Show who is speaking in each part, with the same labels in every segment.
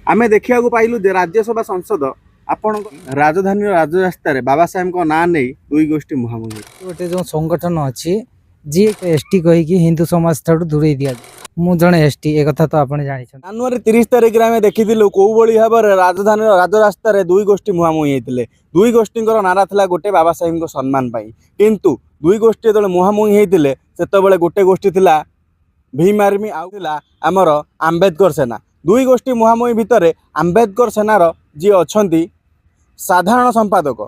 Speaker 1: आमे देखिया पाइलु जे राज्यसभा संसद आपण राजधानी राजरास्तार बाबा साहेब ना नहीं दुई गोष्ठी मुहांमुही
Speaker 2: गोटे जो संगठन अच्छी जी एसटी कहीकि हिंदू समाज ठार दूरे दिया मु जड़े एसटी एक कथा तो आपने जानी
Speaker 1: जनवरी 30 तारिख में आम देखी कौ भाव में राजधानी राजरास्तार दुई गोष्ठी मुहांमुही होते दुई गोष्ठी नारा था गोटे बाबा साहेब सम्मान किंतु दुई गोष्ठी जो मुहांमुही होते से गोटे गोष्ठी थी भीम आर्मी आउला आमर आंबेडकर सेना दुई गोष्ठी मुहांमुही भितर आंबेडकर सेनार जी अच्छा साधारण संपादक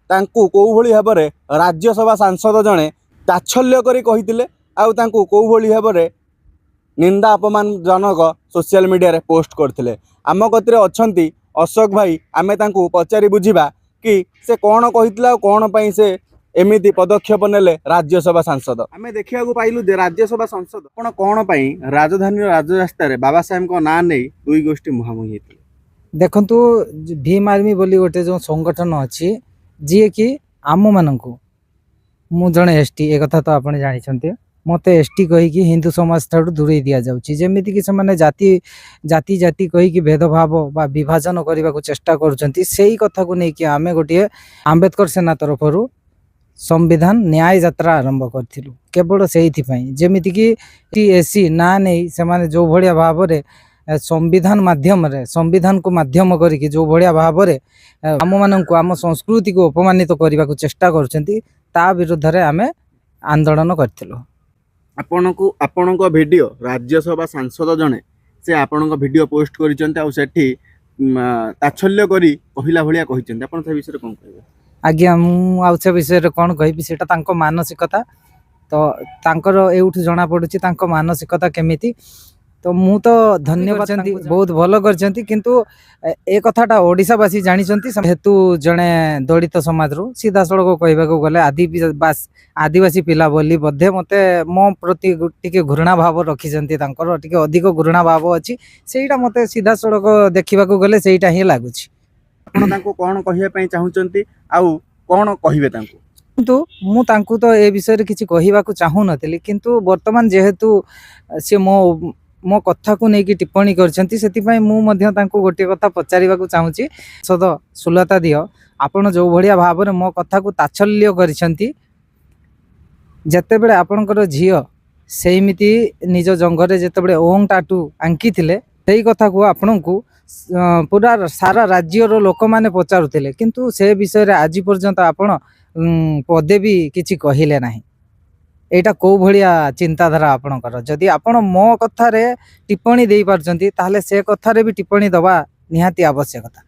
Speaker 1: तांकू कौ भाव में राज्यसभा सांसद जड़े ताच्छल्य करी आउ कौ भाव में निंदा अपमानजनक सोशल मीडिया रे पोस्ट करथिले। आम कतिरे अछंती अशोक भाई आमे तांकू पचारि बुझिबा कि से कौन कहितला कौन पई से एमिति पदक्षेप नेले राज्यसभा सांसद आमे देखिया पाइलु जे राज्यसभा सांसद कोन कौन पई राजधानी राजरास्ता रे बाबा साहेब को ना नहीं दुई गोष्ठी मुहांमुही हेतले।
Speaker 2: देखंतु भीम आर्मी बोली गोटे जो संगठन अच्छी जी कि आम मानकू मु जड़े एसटी एक कथा तो आपने जानी मत एसटी कहीकि हिंदू समाज ठार दूरे दि जाऊँगी जमीक से जाति जाति जाति कहीकि भेदभाव बा विभाजन करने को चेष्टा करुँच कथा को लेकिन आम गोटे आंबेडकर सेना तरफ संविधान न्याय यात्रा आरंभ करूँ केवल से जमीक एसी ना नहीं से जो भाया भाव में संविधान माध्यम संविधान को माध्यम करके जो भाया भाव में आम मानक आम संस्कृति को अपमानित करने को चेष्टा करुँचा विरुद्ध में आम आंदोलन करूँ।
Speaker 1: आपण वीडियो राज्यसभा सांसद जड़े से आपण वीडियो पोस्ट करी ताच्छल्य करी कहला भाया कही विषय कौन कह
Speaker 2: आज्ञा मुझे विषय कौन कह मानसिकता तो तांकर एउठ जना पड़ुची तांको मानसिकता केमिति तो मु तो धन्यवाद बहुत भल करछंती किंतु ए कथाटा ओडिशावासी जानिछंती हेतु जड़े दलित समाज रू सीधा सड़क कहवाक गले आदिवासी पिला बोली बधे मते मो प्रति टिके घृणा भाव रखिछंती तांकर टिके अधिक घृणा भाव अछि सेईटा मते सीधा सड़क देखिबाक गले सेईटा ही लागुछि।
Speaker 1: आपण तांको कोन कहिया पई चाहुचंती आउ कोन कहिबे तांको
Speaker 2: किंतु मु तांको तो ए विषय रे किछि कहिबाक चाहू नथिली किंतु वर्तमान जेहेतु से मो कथा को लेकिन टिप्पणी कर गोटे कथा पचार चाहूँगी सद सुलता दियो आपण जो भाया भाव में मो कथा को ताच्छल्य करिसेंती जेते बेले आपणकर झील सेमिति निज जंगरे जेते ओंग टाटू आंकी थिले सेही कथा को आपण को पूरा सारा राज्यर लोक मैंने पचारुले किंतु से विषय आज पर्यंत आपण पदे भी किछि कहिले नाही एटा कौ भाया चिंताधारा आपणकर जदि आपण मो कथार टिप्पणी दे पारछंती ताहले से कथार भी टिप्पणी दवा निहाती आवश्यकता।